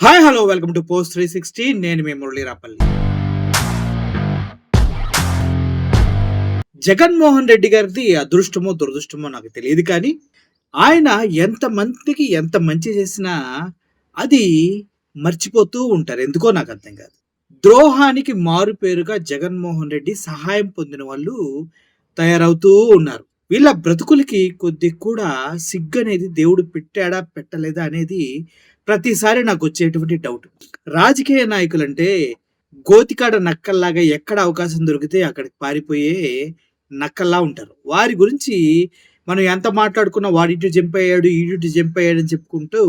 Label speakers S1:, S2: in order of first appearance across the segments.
S1: Hi hello welcome to post 360. నేను మీ మురళీ రాపల్లి. జగన్మోహన్ రెడ్డి గారిది అదృష్టమో దురదృష్టమో నాకు తెలియదు కానీ ఆయన ఎంతమందికి ఎంత మంచి చేసినా అది మర్చిపోతూ ఉంటారు. ఎందుకో నాకు అర్థం కాదు. ద్రోహానికి మారు పేరుగా జగన్మోహన్ రెడ్డి సహాయం పొందిన వాళ్ళు తయారవుతూ ఉన్నారు. వీళ్ళ బ్రతుకులకి కొద్ది కూడా సిగ్గనేది దేవుడు పెట్టాడా పెట్టలేదా అనేది ప్రతిసారి నాకు వచ్చేటువంటి డౌట్. రాజకీయ నాయకులంటే గోతికాడ నక్కల్లాగా ఎక్కడ అవకాశం దొరికితే అక్కడికి పారిపోయే నక్కల్లా ఉంటారు. వారి గురించి మనం ఎంత మాట్లాడుకున్నా వాడిటు జంప్ అయ్యాడు, ఈడిటు జంప్ అయ్యాడు అని చెప్పుకుంటూ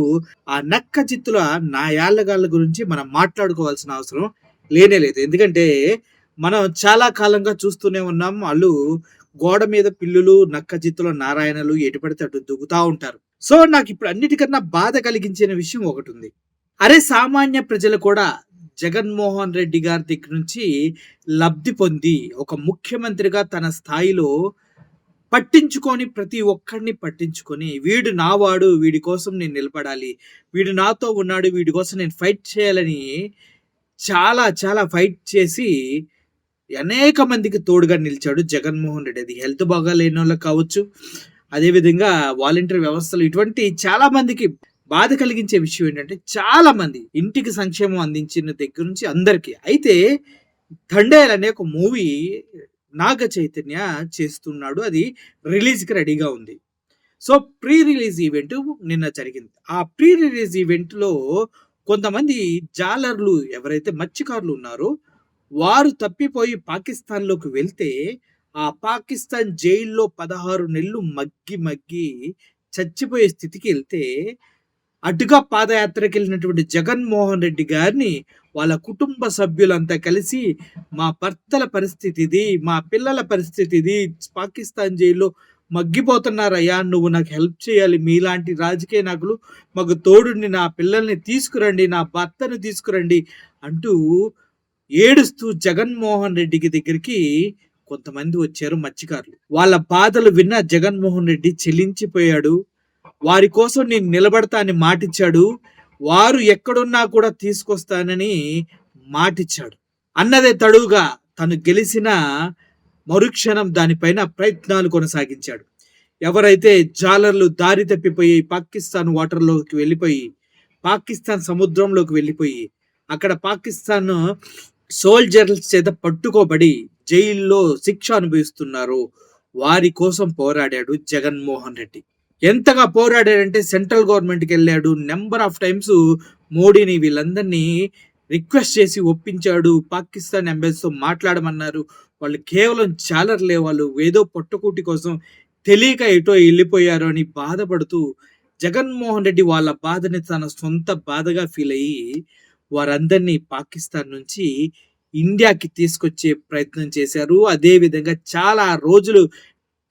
S1: ఆ నక్క చిత్తుల నా యాళ్ళగాళ్ళ గురించి మనం మాట్లాడుకోవాల్సిన అవసరం లేనే లేదు. ఎందుకంటే మనం చాలా కాలంగా చూస్తూనే ఉన్నాం. ఆళ్ళు గోడ మీద పిల్లులు, నక్క జిత్తుల నారాయణలు ఎటు పడితే అటు దూకుతా ఉంటారు. సో నాకిప్పుడు అన్నిటికన్నా బాధ కలిగించిన విషయం ఒకటుంది. అరే సామాన్య ప్రజలు కూడా జగన్మోహన్ రెడ్డి గారి దగ్గర నుంచి లబ్ధి పొంది ఒక ముఖ్యమంత్రిగా తన స్థాయిలో పట్టించుకొని ప్రతి ఒక్కడిని పట్టించుకొని వీడు నావాడు, వీడి కోసం నేను నిలబడాలి, వీడు నాతో ఉన్నాడు, వీడి కోసం నేను ఫైట్ చేయాలని చాలా చాలా ఫైట్ చేసి అనేక మందికి తోడుగా నిలిచాడు జగన్మోహన్ రెడ్డి. అది హెల్త్ బాగాలేనోళ్ళకి కావచ్చు, అదేవిధంగా వాలంటీర్ వ్యవస్థలు ఇటువంటి చాలా మందికి బాధ కలిగించే విషయం ఏంటంటే చాలా మంది ఇంటికి సంక్షేమం అందించిన దగ్గర నుంచి అందరికీ. అయితే 'తండేల్' అనే ఒక మూవీ నాగ చైతన్య చేస్తున్నాడు. అది రిలీజ్‌కి రెడీగా ఉంది. సో ప్రీ రిలీజ్ ఈవెంట్ నిన్న జరిగింది. ఆ ప్రీ రిలీజ్ ఈవెంట్‌లో కొంతమంది జాలర్లు ఎవరైతే మత్స్యకారులు ఉన్నారో వారు తప్పిపోయి పాకిస్తాన్‌లోకి వెళ్తే, ఆ పాకిస్తాన్ జైల్‌లో 16 నెలలు మగ్గి మగ్గి చచ్చిపోయే స్థితికెళ్తే, అటుగా పాదయాత్రకెళ్ళినటువంటి జగన్మోహన్ రెడ్డి గారిని వాళ్ళ కుటుంబ సభ్యులంతా కలిసి, మా భర్తల పరిస్థితి ఇది, మా పిల్లల పరిస్థితి ఇది, పాకిస్తాన్ జైల్‌లో మగ్గిపోతున్నారయ్యా! నువ్వు నాకు హెల్ప్ చేయాలి. మీలాంటి రాజకీయ నాయకులు మాకు తోడుండి నా పిల్లల్ని తీసుకురండి, నా భర్తను తీసుకురండి అంటూ ఏడుస్తూ జగన్మోహన్ రెడ్డికి దగ్గరికి కొంతమంది వచ్చారు మత్స్యకారులు. వాళ్ళ బాధలు విన్న జగన్మోహన్ రెడ్డి చెలించిపోయాడు. వారి కోసం నేను నిలబడతా అని మాటిచ్చాడు. వారు ఎక్కడున్నా కూడా తీసుకొస్తానని మాటిచ్చాడు. అన్నదే తడువుగా తను గెలిచిన మరుక్షణం దానిపైన ప్రయత్నాలు కొనసాగించాడు. ఎవరైతే జాలర్లు దారి తప్పిపోయి పాకిస్తాన్ వాటర్‌లోకి వెళ్ళిపోయి, పాకిస్తాన్ సముద్రంలోకి వెళ్ళిపోయి, అక్కడ పాకిస్తాన్ సోల్జర్స్ చేత పట్టుకోబడి జైల్లో శిక్ష అనుభవిస్తున్నారు. వారి కోసం పోరాడాడు జగన్మోహన్ రెడ్డి. ఎంతగా పోరాడాడంటే సెంట్రల్ గవర్నమెంట్‌కి వెళ్ళాడు. నెంబర్ ఆఫ్ టైమ్స్ మోడీని వీళ్ళందరినీ రిక్వెస్ట్ చేసి ఒప్పించాడు. పాకిస్తాన్ ఎంబసీతో మాట్లాడమన్నారు. వాళ్ళు కేవలం జాలర్లే, వాళ్ళు ఏదో పొట్టకూటి కోసం తెలియక ఎటో వెళ్ళిపోయారు అని బాధపడుతూ జగన్మోహన్ రెడ్డి వాళ్ళ బాధని తన సొంత బాధగా ఫీల్ అయ్యి వారందరినీ పాకిస్తాన్ నుంచి ఇండియాకి తీసుకొచ్చే ప్రయత్నం చేశారు. అదే విధంగా చాలా రోజులు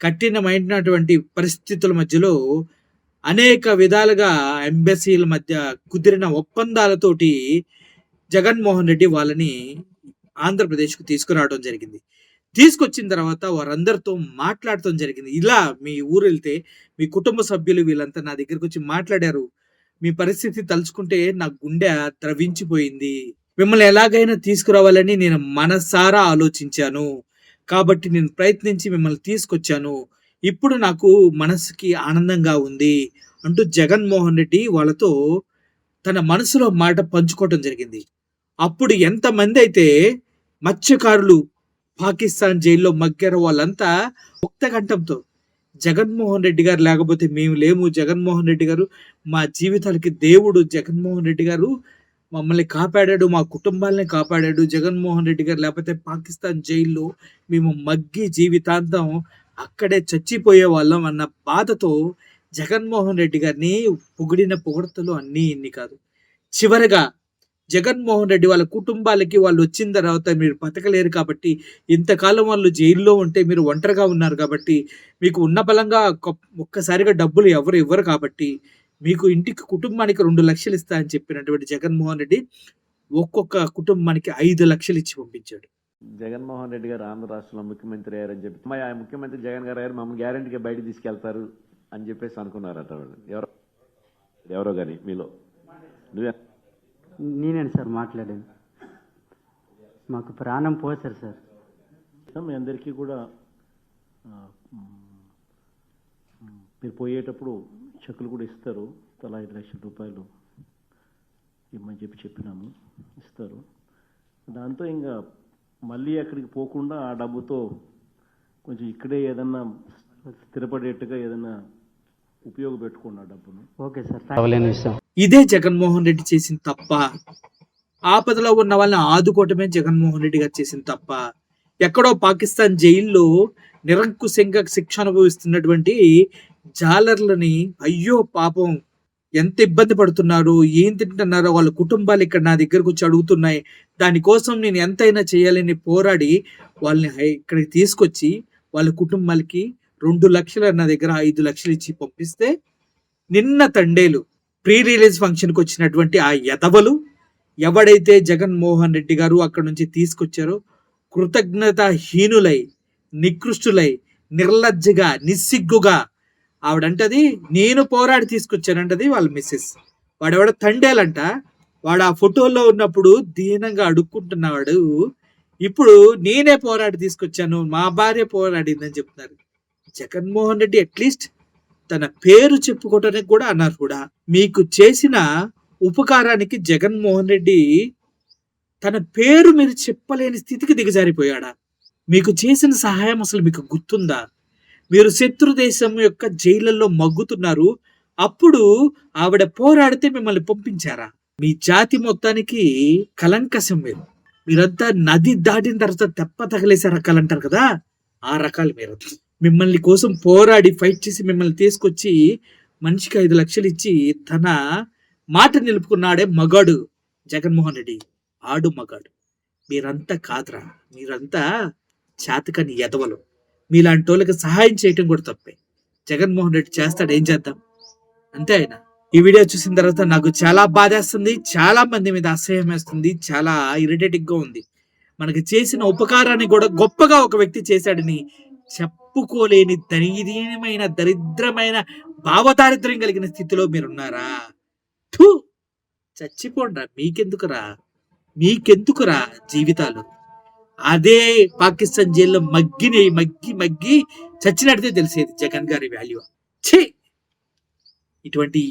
S1: కఠినమైనటువంటి పరిస్థితుల మధ్యలో అనేక విధాలుగా ఎంబసీల మధ్య కుదిరిన ఒప్పందాలతోటి జగన్మోహన్ రెడ్డి వాళ్ళని ఆంధ్రప్రదేశ్‌కు తీసుకురావడం జరిగింది. తీసుకొచ్చిన తర్వాత వారందరితో మాట్లాడటం జరిగింది. ఇలా మీ ఊరెళ్తే మీ కుటుంబ సభ్యులు వీళ్ళంతా నా దగ్గరకొచ్చి మాట్లాడారు. మీ పరిస్థితి తలుచుకుంటే నా గుండె ద్రవించిపోయింది. మిమ్మల్ని ఎలాగైనా తీసుకురావాలని నేను మనసారా ఆలోచించాను. కాబట్టి నేను ప్రయత్నించి మిమ్మల్ని తీసుకొచ్చాను. ఇప్పుడు నాకు మనసుకి ఆనందంగా ఉంది అంటూ జగన్మోహన్ రెడ్డి వాళ్ళతో తన మనసులో మాట పంచుకోవటం జరిగింది. అప్పుడు ఎంతమందైతే మత్స్యకారులు పాకిస్తాన్ జైల్లో మగ్గారో వాళ్ళంతా ముక్తకంఠంతో జగన్మోహన్ రెడ్డి గారు లేకపోతే మేము లేము. జగన్మోహన్ రెడ్డి గారు మా జీవితాలకి దేవుడు. జగన్మోహన్ రెడ్డి గారు మమ్మల్ని కాపాడాడు. మా కుటుంబాలని కాపాడాడు. జగన్మోహన్ రెడ్డి గారు లేకపోతే పాకిస్తాన్ జైల్లో మేము మగ్గి జీవితాంతం అక్కడే చచ్చిపోయేవాళ్ళం అన్న బాధతో జగన్మోహన్ రెడ్డి గారిని పొగిడిన పొగడ్తలు అన్నీ ఇన్ని కాదు. చివరగా జగన్మోహన్ రెడ్డి వాళ్ళ కుటుంబాలకి వాళ్ళు వచ్చిన తర్వాత మీరు బతకలేరు కాబట్టి, ఇంతకాలం వాళ్ళు జైల్లో ఉంటే మీరు ఒంటరిగా ఉన్నారు కాబట్టి, మీకు ఉన్న బలంగా ఒక్కసారిగా డబ్బులు ఎవరు ఇవ్వరు కాబట్టి, మీకు ఇంటికి కుటుంబానికి 2,00,000 ఇస్తా అని చెప్పినటువంటి జగన్మోహన్ రెడ్డి ఒక్కొక్క కుటుంబానికి 5,00,000 ఇచ్చి పంపించాడు.
S2: జగన్మోహన్ రెడ్డి గారు ఆంధ్ర రాష్ట్రంలో ముఖ్యమంత్రి అయ్యారని చెప్పి అమ్మాయి ఆ ముఖ్యమంత్రి జగన్ గారు అయ్యారు మమ్మల్ని గ్యారంటీగా బయటకు తీసుకెళ్తారు అని చెప్పేసి అనుకున్నారట వాళ్ళు. ఎవరో కానీ మీలో నువ్వే
S3: నేనేంటి సార్ మాట్లాడేది, మాకు ప్రాణం పోసారు సార్.
S2: మీ అందరికీ కూడా మీరు పోయేటప్పుడు చెక్కులు కూడా ఇస్తారు, తలా 5 లక్షల రూపాయలు ఇమ్మని చెప్పినాము, ఇస్తారు. దాంతో ఇంకా మళ్ళీ అక్కడికి పోకుండా ఆ డబ్బుతో కొంచెం ఇక్కడే ఏదన్నా స్థిరపడేట్టుగా ఏదన్నా ఉపయోగపెట్టుకోండి ఆ డబ్బును.
S3: ఓకే సార్, కావాలని విషయం.
S1: ఇదే జగన్మోహన్ రెడ్డి చేసిన తప్ప? ఆపదలో ఉన్న వాళ్ళని ఆదుకోవటమే జగన్మోహన్ రెడ్డి గారు చేసిన తప్ప? ఎక్కడో పాకిస్తాన్ జైల్లో నిరంకుశంగా శిక్ష అనుభవిస్తున్నటువంటి జాలర్లని అయ్యో పాపం ఎంత ఇబ్బంది పడుతున్నారు, ఏం తింటున్నారో వాళ్ళ కుటుంబాలు ఇక్కడ నా దగ్గరకు వచ్చి అడుగుతున్నాయి, దానికోసం నేను ఎంతైనా చేయాలని పోరాడి వాళ్ళని ఇక్కడికి తీసుకొచ్చి వాళ్ళ కుటుంబాలకి 2 లక్షలు నా దగ్గర 5 లక్షలు ఇచ్చి పంపిస్తే, నిన్న తండేలు ప్రీ రిలీజ్ ఫంక్షన్కి వచ్చినటువంటి ఆ యదవలు ఎవడైతే జగన్మోహన్ రెడ్డి గారు అక్కడ నుంచి తీసుకొచ్చారో కృతజ్ఞతాహీనులై, నికృష్టులై, నిర్లజ్జగా, నిస్సిగ్గుగా ఆవిడంటది నేను పోరాడి తీసుకొచ్చానంటది వాళ్ళ మిస్సెస్. వాడెవడ తండేలంట, వాడు ఆ ఫోటోలో ఉన్నప్పుడు దీనంగా అడుక్కుంటున్నవాడు ఇప్పుడు నేనే పోరాడి తీసుకొచ్చాను, మా భార్య పోరాడిందని చెప్తున్నారు. జగన్మోహన్ రెడ్డి అట్లీస్ట్ తన పేరు చెప్పుకోవటానికి కూడా అన్నారు కూడా. మీకు చేసిన ఉపకారానికి జగన్మోహన్ రెడ్డి తన పేరు మీరు చెప్పలేని స్థితికి దిగజారిపోయాడా? మీకు చేసిన సహాయం అసలు మీకు గుర్తుందా? మీరు శత్రు దేశం యొక్క జైళ్ళల్లో మగ్గుతున్నారు, అప్పుడు ఆవిడ పోరాడితే మిమ్మల్ని పంపించారా? మీ జాతి మొత్తానికి కలంకసం మీరు. మీరంతా నది దాటిన తర్వాత తెప్ప తగిలేసే రకాలు అంటారు కదా, ఆ రకాలు మీరు. మిమ్మల్ని కోసం పోరాడి ఫైట్ చేసి మిమ్మల్ని తీసుకొచ్చి మనిషికి 5 లక్షలు ఇచ్చి తన మాట నిలుపుకున్నాడే మగాడు జగన్మోహన్ రెడ్డి. ఆడు మగాడు. మీరంతా కాదురా, మీరంతా చేతకని ఎదవలు. మీలాంటి వాళ్ళకి సహాయం చేయటం కూడా తప్పే. జగన్మోహన్ రెడ్డి చేస్తాడు, ఏం చేద్దాం, అంతే. ఆయన ఈ వీడియో చూసిన తర్వాత నాకు చాలా బాధేస్తుంది, చాలా మంది మీద అసహ్యం వేస్తుంది, చాలా ఇరిటేటింగ్ గా ఉంది. మనకి చేసిన ఉపకారాన్ని కూడా గొప్పగా ఒక వ్యక్తి చేశాడని చెప్పుకోలేని దరిద్రమైన భావదారిద్ర్యం కలిగిన స్థితిలో మీరున్నారా? థూ, చచ్చిపోండ్రా. మీకెందుకురా జీవితాలు? అదే పాకిస్తాన్ జైల్లో మగ్గి చచ్చినట్టే తెలిసేది జగన్ గారి వాల్యూ. ఛీ, ఇటువంటి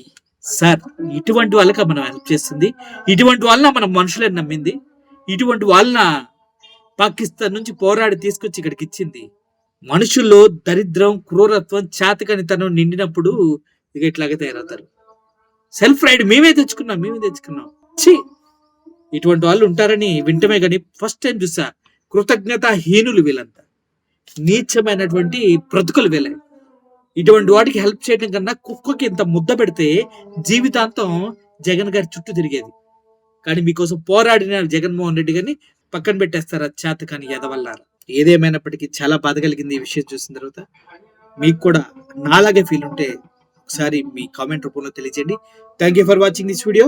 S1: వాళ్ళకి మనం హెల్ప్ చేస్తుంది, ఇటువంటి వాళ్ళ మనం మనుషులని నమ్మింది, ఇటువంటి వాళ్ళ పాకిస్తాన్ నుంచి పోరాడి తీసుకొచ్చి ఇక్కడికి ఇచ్చింది. మనుషుల్లో దరిద్రం, క్రూరత్వం, చేతకనితనం నిండినప్పుడు ఇక ఇట్లాగే తయారవుతారు. సెల్ఫ్ రైడ్ మేమే తెచ్చుకున్నాం. ఛీ, ఇటువంటి వాళ్ళు ఉంటారని వింటమే కానీ ఫస్ట్ టైం చూసా. కృతజ్ఞతాహీనులు వీళ్ళంతా, నీచమైనటువంటి బ్రతుకులు వీళ్ళే. ఇటువంటి వాటికి హెల్ప్ చేయడం కన్నా కుక్కకి ఇంత ముద్ద పెడితే జీవితాంతం జగన్ గారి చుట్టూ తిరిగేది. కానీ మీకోసం పోరాడిన జగన్మోహన్ రెడ్డి గారిని పక్కన పెట్టేస్తారా చేత కానీ ఎదవల్లారా? ఏదేమైనప్పటికీ చాలా బాధ కలిగింది ఈ విషయం చూసిన తర్వాత. మీకు కూడా నాలాగే ఫీల్ ఉంటే ఒకసారి మీ కామెంట్ రూపంలో తెలియజేయండి. Thank you for watching this video.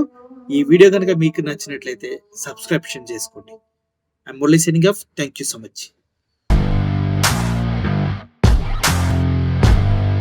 S1: ఈ వీడియో కనుక మీకు నచ్చినట్లయితే సబ్స్క్రిప్షన్ చేసుకోండి. I'm only signing off. Thank you so much.